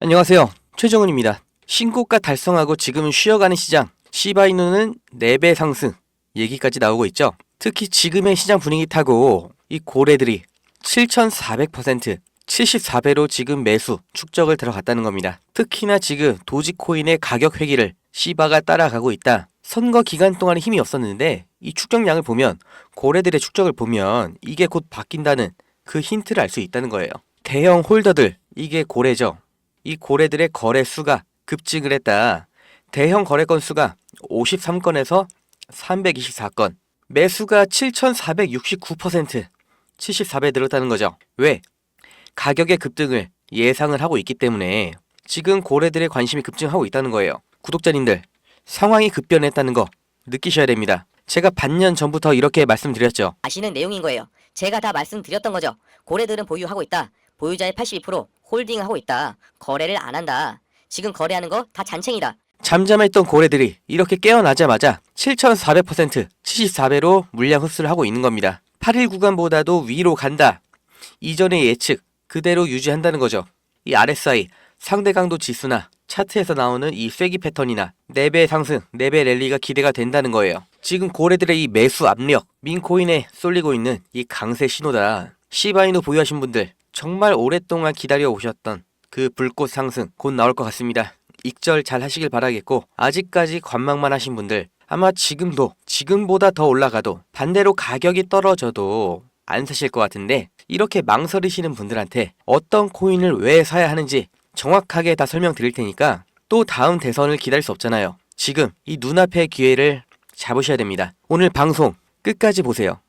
안녕하세요. 최정은입니다. 신고가 달성하고 지금은 쉬어가는 시장, 시바이누는 4배 상승 얘기까지 나오고 있죠. 특히 지금의 시장 분위기 타고 이 고래들이 7,400%, 74배로 지금 매수, 축적을 들어갔다는 겁니다. 특히나 지금 도지코인의 가격 회귀를 시바가 따라가고 있다. 선거 기간 동안에 힘이 없었는데 이 축적량을 보면, 고래들의 축적을 보면 이게 곧 바뀐다는 그 힌트를 알 수 있다는 거예요. 대형 홀더들, 이게 고래죠. 이 고래들의 거래 수가 급증을 했다. 대형 거래 건수가 53건에서 324건, 매수가 7,469%, 74배 늘었다는 거죠. 왜? 가격의 급등을 예상을 하고 있기 때문에 지금 고래들의 관심이 급증하고 있다는 거예요. 구독자님들, 상황이 급변했다는 거 느끼셔야 됩니다. 제가 반년 전부터 이렇게 말씀드렸죠. 아시는 내용인 거예요. 제가 다 말씀드렸던 거죠. 고래들은 보유하고 있다. 보유자의 82% 홀딩하고 있다. 거래를 안 한다. 지금 거래하는 거 다 잔챙이다. 잠잠했던 고래들이 이렇게 깨어나자마자 7,400%, 74배로 물량 흡수를 하고 있는 겁니다. 8일 구간보다도 위로 간다. 이전의 예측 그대로 유지한다는 거죠. 이 RSI, 상대 강도 지수나 차트에서 나오는 이 쐐기 패턴이나 4배 상승, 4배 랠리가 기대가 된다는 거예요. 지금 고래들의 이 매수 압력, 민코인에 쏠리고 있는 이 강세 신호다. 시바이누 보유하신 분들, 정말 오랫동안 기다려 오셨던 그 불꽃 상승 곧 나올 것 같습니다. 익절 잘 하시길 바라겠고, 아직까지 관망만 하신 분들, 아마 지금도 지금보다 더 올라가도 반대로 가격이 떨어져도 안 사실 것 같은데, 이렇게 망설이시는 분들한테 어떤 코인을 왜 사야 하는지 정확하게 다 설명드릴 테니까 또 다음 대선을 기다릴 수 없잖아요. 지금 이 눈앞의 기회를 잡으셔야 됩니다. 오늘 방송 끝까지 보세요.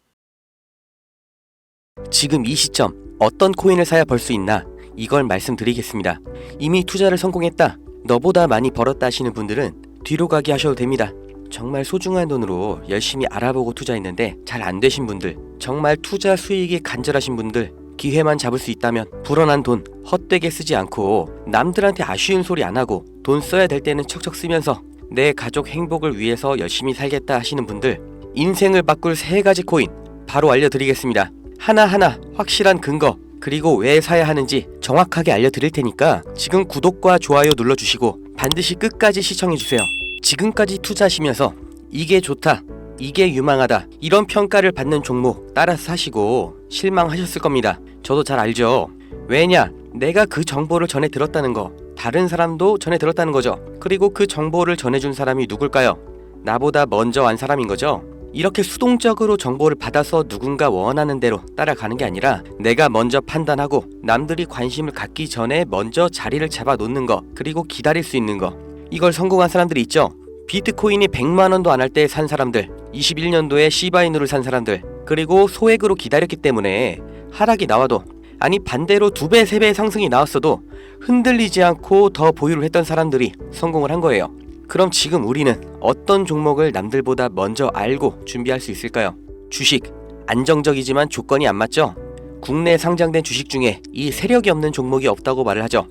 지금 이 시점 어떤 코인을 사야 벌 수 있나, 이걸 말씀드리겠습니다. 이미 투자를 성공했다, 너보다 많이 벌었다 하시는 분들은 뒤로 가기 하셔도 됩니다. 정말 소중한 돈으로 열심히 알아보고 투자했는데 잘 안 되신 분들, 정말 투자 수익이 간절하신 분들, 기회만 잡을 수 있다면 불어난 돈 헛되게 쓰지 않고 남들한테 아쉬운 소리 안 하고 돈 써야 될 때는 척척 쓰면서 내 가족 행복을 위해서 열심히 살겠다 하시는 분들, 인생을 바꿀 3가지 코인 바로 알려드리겠습니다. 하나하나 확실한 근거, 그리고 왜 사야 하는지 정확하게 알려드릴 테니까 지금 구독과 좋아요 눌러주시고 반드시 끝까지 시청해주세요. 지금까지 투자하시면서 이게 좋다, 이게 유망하다, 이런 평가를 받는 종목 따라서 사시고 실망하셨을 겁니다. 저도 잘 알죠. 왜냐? 내가 그 정보를 전해 들었다는 거, 다른 사람도 전해 들었다는 거죠. 그리고 그 정보를 전해준 사람이 누굴까요? 나보다 먼저 안 사람인 거죠. 이렇게 수동적으로 정보를 받아서 누군가 원하는 대로 따라가는 게 아니라 내가 먼저 판단하고 남들이 관심을 갖기 전에 먼저 자리를 잡아 놓는 거, 그리고 기다릴 수 있는 거, 이걸 성공한 사람들이 있죠. 비트코인이 100만원도 안 할 때 산 사람들, 21년도에 시바이누를 산 사람들, 그리고 소액으로 기다렸기 때문에 하락이 나와도, 아니 반대로 2배, 3배 상승이 나왔어도 흔들리지 않고 더 보유를 했던 사람들이 성공을 한 거예요. 그럼 지금 우리는 어떤 종목을 남들보다 먼저 알고 준비할 수 있을까요? 주식, 안정적이지만 조건이 안 맞죠? 국내 상장된 주식 중에 이 세력이 없는 종목이 없다고 말을 하죠.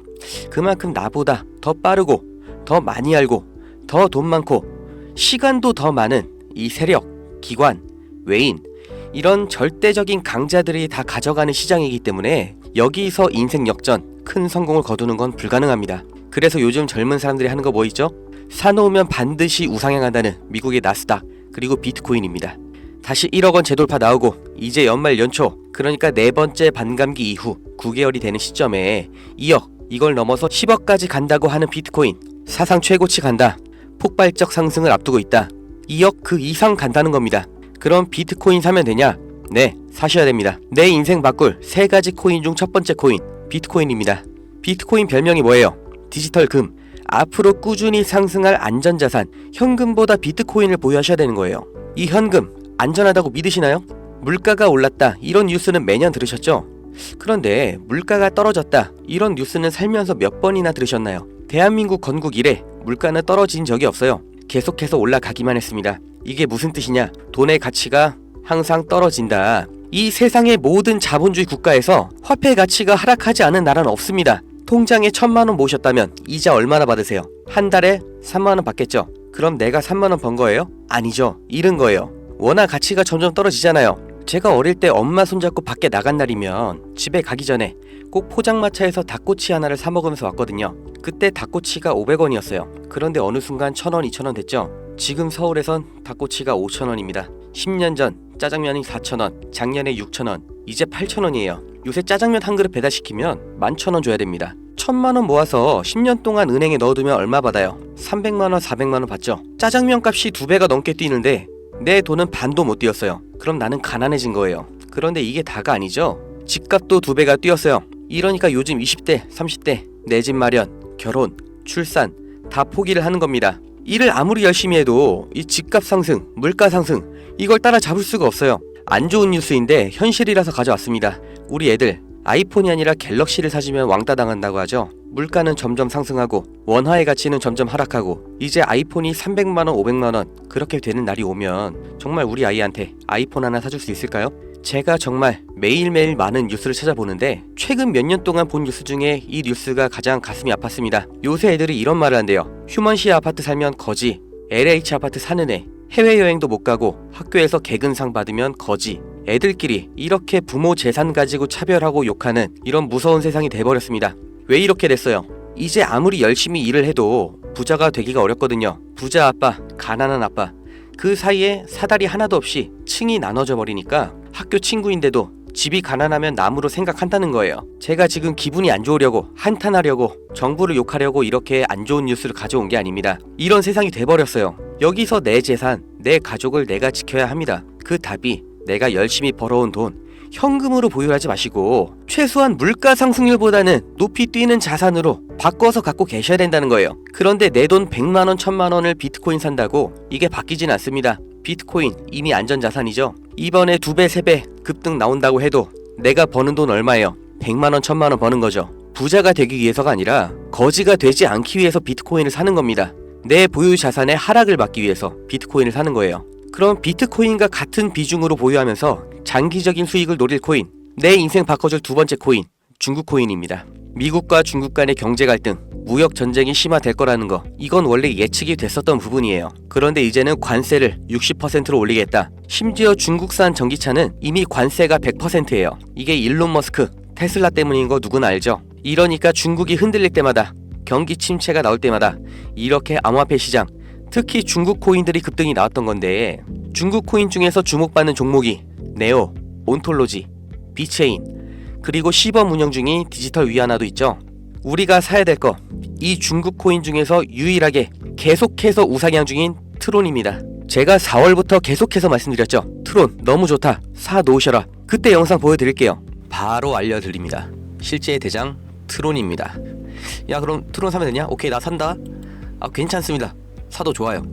그만큼 나보다 더 빠르고 더 많이 알고 더 돈 많고 시간도 더 많은 이 세력, 기관, 외인, 이런 절대적인 강자들이 다 가져가는 시장이기 때문에 여기서 인생 역전, 큰 성공을 거두는 건 불가능합니다. 그래서 요즘 젊은 사람들이 하는 거 뭐 있죠? 사놓으면 반드시 우상향한다는 미국의 나스닥, 그리고 비트코인입니다. 다시 1억원 재돌파 나오고 이제 연말 연초, 그러니까 4번째 반감기 이후 9개월이 되는 시점에 2억, 이걸 넘어서 10억까지 간다고 하는 비트코인, 사상 최고치 간다, 폭발적 상승을 앞두고 있다, 2억 그 이상 간다는 겁니다. 그럼 비트코인 사면 되냐? 네, 사셔야 됩니다. 내 인생 바꿀 3가지 코인 중 첫 번째 코인, 비트코인입니다. 비트코인 별명이 뭐예요? 디지털 금. 앞으로 꾸준히 상승할 안전자산, 현금보다 비트코인을 보유하셔야 되는 거예요. 이 현금 안전하다고 믿으시나요? 물가가 올랐다, 이런 뉴스는 매년 들으셨죠? 그런데 물가가 떨어졌다, 이런 뉴스는 살면서 몇 번이나 들으셨나요? 대한민국 건국 이래 물가는 떨어진 적이 없어요. 계속해서 올라가기만 했습니다. 이게 무슨 뜻이냐? 돈의 가치가 항상 떨어진다. 이 세상의 모든 자본주의 국가에서 화폐 가치가 하락하지 않은 나라는 없습니다. 통장에 1,000만원 모으셨다면 이자 얼마나 받으세요? 한 달에 3만원 받겠죠? 그럼 내가 3만원 번 거예요? 아니죠. 잃은 거예요. 워낙 가치가 점점 떨어지잖아요. 제가 어릴 때 엄마 손잡고 밖에 나간 날이면 집에 가기 전에 꼭 포장마차에서 닭꼬치 하나를 사 먹으면서 왔거든요. 그때 닭꼬치가 500원이었어요. 그런데 어느 순간 1000원, 2000원 됐죠. 지금 서울에선 닭꼬치가 5000원입니다. 10년 전 짜장면이 4000원, 작년에 6000원, 이제 8000원이에요. 요새 짜장면 한 그릇 배달시키면 11,000원 줘야 됩니다. 1000만원 모아서 10년 동안 은행에 넣어두면 얼마 받아요? 300만원, 400만원 받죠. 짜장면 값이 2배가 넘게 뛰는데 내 돈은 반도 못 뛰었어요. 그럼 나는 가난해진 거예요. 그런데 이게 다가 아니죠. 집값도 2배가 뛰었어요. 이러니까 요즘 20대, 30대 내 집 마련, 결혼, 출산 다 포기를 하는 겁니다. 일을 아무리 열심히 해도 이 집값 상승, 물가 상승 이걸 따라잡을 수가 없어요. 안 좋은 뉴스인데 현실이라서 가져왔습니다. 우리 애들 아이폰이 아니라 갤럭시를 사주면 왕따 당한다고 하죠. 물가는 점점 상승하고 원화의 가치는 점점 하락하고 이제 아이폰이 300만원, 500만원 그렇게 되는 날이 오면 정말 우리 아이한테 아이폰 하나 사줄 수 있을까요? 제가 정말 매일매일 많은 뉴스를 찾아보는데 최근 몇 년 동안 본 뉴스 중에 이 뉴스가 가장 가슴이 아팠습니다. 요새 애들이 이런 말을 한대요. 휴먼시 아파트 살면 거지, LH 아파트 사는 애, 해외여행도 못 가고 학교에서 개근상 받으면 거지. 애들끼리 이렇게 부모 재산 가지고 차별하고 욕하는 이런 무서운 세상이 돼버렸습니다. 왜 이렇게 됐어요? 이제 아무리 열심히 일을 해도 부자가 되기가 어렵거든요. 부자 아빠, 가난한 아빠 그 사이에 사다리 하나도 없이 층이 나눠져 버리니까 학교 친구인데도 집이 가난하면 남으로 생각한다는 거예요. 제가 지금 기분이 안 좋으려고 한탄하려고 정부를 욕하려고 이렇게 안 좋은 뉴스를 가져온 게 아닙니다. 이런 세상이 돼버렸어요. 여기서 내 재산, 내 가족을 내가 지켜야 합니다. 그 답이 내가 열심히 벌어온 돈 현금으로 보유하지 마시고 최소한 물가 상승률보다는 높이 뛰는 자산으로 바꿔서 갖고 계셔야 된다는 거예요. 그런데 내 돈 100만원, 1000만원을 비트코인 산다고 이게 바뀌진 않습니다. 비트코인 이미 안전자산이죠. 이번에 2배, 3배 급등 나온다고 해도 내가 버는 돈 얼마예요? 100만원, 1000만원 버는 거죠. 부자가 되기 위해서가 아니라 거지가 되지 않기 위해서 비트코인을 사는 겁니다. 내 보유 자산의 하락을 막기 위해서 비트코인을 사는 거예요. 그럼 비트코인과 같은 비중으로 보유하면서 장기적인 수익을 노릴 코인, 내 인생 바꿔줄 두 번째 코인, 중국 코인입니다. 미국과 중국 간의 경제 갈등, 무역 전쟁이 심화될 거라는 거, 이건 원래 예측이 됐었던 부분이에요. 그런데 이제는 관세를 60%로 올리겠다. 심지어 중국산 전기차는 이미 관세가 100%예요. 이게 일론 머스크, 테슬라 때문인 거 누구나 알죠. 이러니까 중국이 흔들릴 때마다, 경기 침체가 나올 때마다 이렇게 암호화폐 시장, 특히 중국 코인들이 급등이 나왔던 건데, 중국 코인 중에서 주목받는 종목이 네오, 온톨로지, 비체인, 그리고 시범 운영 중인 디지털 위안화도 있죠. 우리가 사야 될 거, 이 중국 코인 중에서 유일하게 계속해서 우상향 중인 트론입니다. 제가 4월부터 계속해서 말씀드렸죠. 트론 너무 좋다, 사 놓으셔라. 그때 영상 보여드릴게요. 바로 알려드립니다. 실제 대장 트론입니다. 야, 그럼 트론 사면 되냐? 오케이, 나 산다. 괜찮습니다. 사도 좋아요.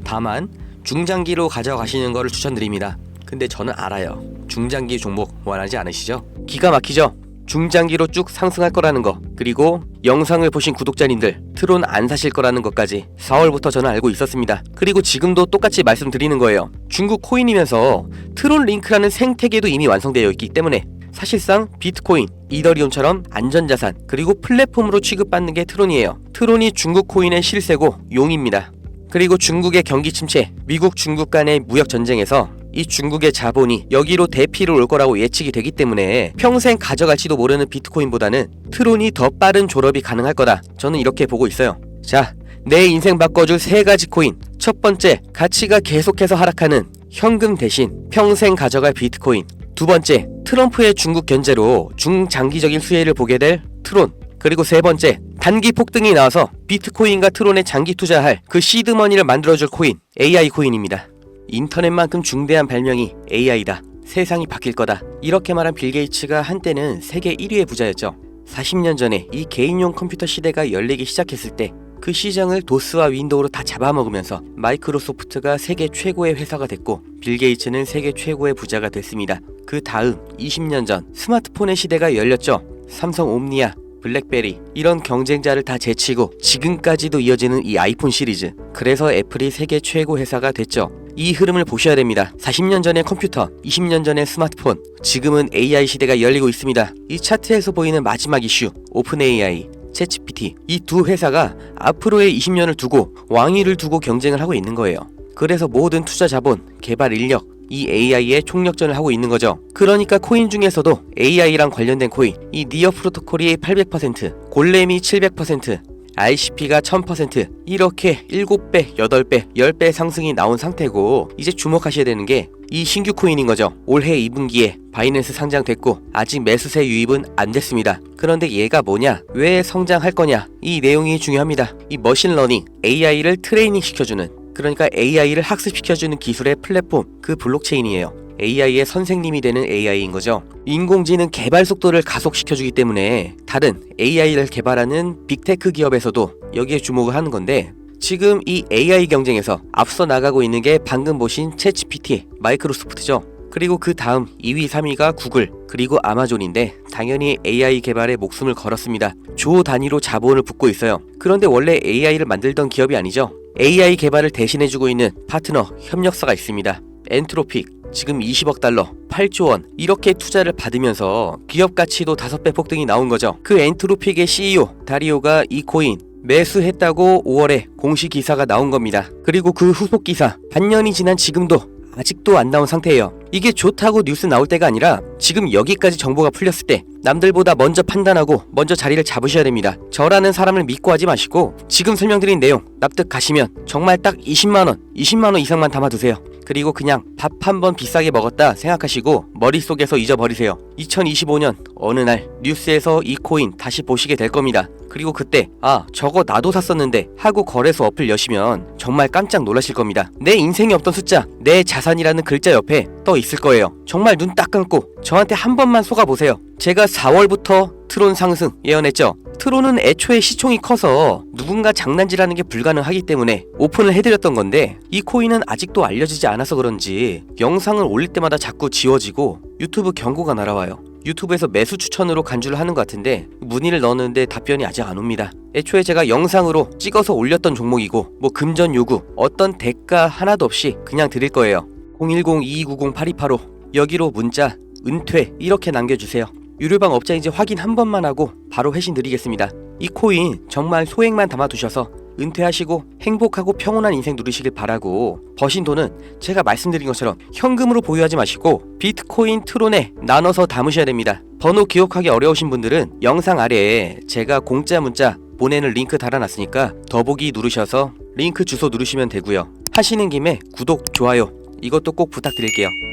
다만 중장기로 가져가시는 거를 추천드립니다. 근데 저는 알아요. 중장기 종목 원하지 않으시죠? 기가 막히죠? 중장기로 쭉 상승할 거라는 거, 그리고 영상을 보신 구독자님들 트론 안 사실 거라는 것까지 4월부터 저는 알고 있었습니다. 그리고 지금도 똑같이 말씀드리는 거예요. 중국 코인이면서 트론 링크라는 생태계도 이미 완성되어 있기 때문에 사실상 비트코인, 이더리움처럼 안전자산, 그리고 플랫폼으로 취급받는 게 트론이에요. 트론이 중국 코인의 실세고 용입니다. 그리고 중국의 경기 침체, 미국 중국 간의 무역 전쟁에서 이 중국의 자본이 여기로 대피를 올 거라고 예측이 되기 때문에 평생 가져갈지도 모르는 비트코인보다는 트론이 더 빠른 졸업이 가능할 거다. 저는 이렇게 보고 있어요. 자, 내 인생 바꿔줄 3가지 코인. 첫 번째, 가치가 계속해서 하락하는 현금 대신 평생 가져갈 비트코인. 두 번째, 트럼프의 중국 견제로 중장기적인 수혜를 보게 될 트론. 그리고 세 번째, 단기 폭등이 나와서 비트코인과 트론에 장기 투자할 그 시드머니를 만들어줄 코인, AI 코인입니다. 인터넷만큼 중대한 발명이 AI다. 세상이 바뀔 거다. 이렇게 말한 빌 게이츠가 한때는 세계 1위의 부자였죠. 40년 전에 이 개인용 컴퓨터 시대가 열리기 시작했을 때 그 시장을 도스와 윈도우로 다 잡아먹으면서 마이크로소프트가 세계 최고의 회사가 됐고 빌 게이츠는 세계 최고의 부자가 됐습니다. 그 다음 20년 전 스마트폰의 시대가 열렸죠. 삼성 옴니아, 블랙베리 이런 경쟁자를 다 제치고 지금까지도 이어지는 이 아이폰 시리즈. 그래서 애플이 세계 최고 회사가 됐죠. 이 흐름을 보셔야 됩니다. 40년 전의 컴퓨터, 20년 전의 스마트폰, 지금은 AI 시대가 열리고 있습니다. 이 차트에서 보이는 마지막 이슈, 오픈 AI, 챗GPT, 이 두 회사가 앞으로의 20년을 두고 왕위를 두고 경쟁을 하고 있는 거예요. 그래서 모든 투자 자본, 개발 인력, 이 AI의 총력전을 하고 있는 거죠. 그러니까 코인 중에서도 AI랑 관련된 코인, 이 니어 프로토콜이 800%, 골렘이 700%, ICP가 1000% 이렇게 7배, 8배, 10배 상승이 나온 상태고 이제 주목하셔야 되는 게 이 신규 코인인 거죠. 올해 2분기에 바이낸스 상장됐고 아직 매수세 유입은 안 됐습니다. 그런데 얘가 뭐냐? 왜 성장할 거냐? 이 내용이 중요합니다. 이 머신러닝, AI를 트레이닝 시켜주는, 그러니까 AI를 학습시켜주는 기술의 플랫폼, 그 블록체인이에요. AI의 선생님이 되는 AI인 거죠. 인공지능 개발 속도를 가속시켜주기 때문에 다른 AI를 개발하는 빅테크 기업에서도 여기에 주목을 하는 건데, 지금 이 AI 경쟁에서 앞서 나가고 있는 게 방금 보신 챗GPT, 마이크로소프트죠. 그리고 그 다음 2위, 3위가 구글, 그리고 아마존인데 당연히 AI 개발에 목숨을 걸었습니다. 조 단위로 자본을 붓고 있어요. 그런데 원래 AI를 만들던 기업이 아니죠. AI 개발을 대신해주고 있는 파트너, 협력사가 있습니다. 엔트로픽, 지금 20억 달러, 8조 원 이렇게 투자를 받으면서 기업 가치도 5배 폭등이 나온 거죠. 그 엔트로픽의 CEO 다리오가 이 코인 매수했다고 5월에 공식 기사가 나온 겁니다. 그리고 그 후속 기사 반년이 지난 지금도 아직도 안 나온 상태예요. 이게 좋다고 뉴스 나올 때가 아니라 지금 여기까지 정보가 풀렸을 때 남들보다 먼저 판단하고 먼저 자리를 잡으셔야 됩니다. 저라는 사람을 믿고 하지 마시고 지금 설명드린 내용 납득 가시면 정말 딱 20만원 이상만 담아두세요. 그리고 그냥 밥 한 번 비싸게 먹었다 생각하시고 머릿속에서 잊어버리세요. 2025년 어느 날 뉴스에서 이 코인 다시 보시게 될 겁니다. 그리고 그때 아 저거 나도 샀었는데 하고 거래소 어플 여시면 정말 깜짝 놀라실 겁니다. 내 인생에 없던 숫자, 내 자산이라는 글자 옆에 떠 있을 거예요. 정말 눈 딱 감고 저한테 한 번만 속아보세요. 제가 4월부터 트론 상승 예언했죠. 트론은 애초에 시총이 커서 누군가 장난질하는 게 불가능하기 때문에 오픈을 해드렸던 건데 이 코인은 아직도 알려지지 않아서 그런지 영상을 올릴 때마다 자꾸 지워지고 유튜브 경고가 날아와요. 유튜브에서 매수 추천으로 간주를 하는 것 같은데 문의를 넣었는데 답변이 아직 안 옵니다. 애초에 제가 영상으로 찍어서 올렸던 종목이고 뭐 금전 요구 어떤 대가 하나도 없이 그냥 드릴 거예요. 010-2290-8285 여기로 문자 은퇴 이렇게 남겨주세요. 유료방 업자인지 확인 한 번만 하고 바로 회신 드리겠습니다. 이 코인 정말 소액만 담아두셔서 은퇴하시고 행복하고 평온한 인생 누리시길 바라고 버신 돈은 제가 말씀드린 것처럼 현금으로 보유하지 마시고 비트코인 트론에 나눠서 담으셔야 됩니다. 번호 기억하기 어려우신 분들은 영상 아래에 제가 공짜 문자 보내는 링크 달아놨으니까 더보기 누르셔서 링크 주소 누르시면 되고요. 하시는 김에 구독, 좋아요 이것도 꼭 부탁드릴게요.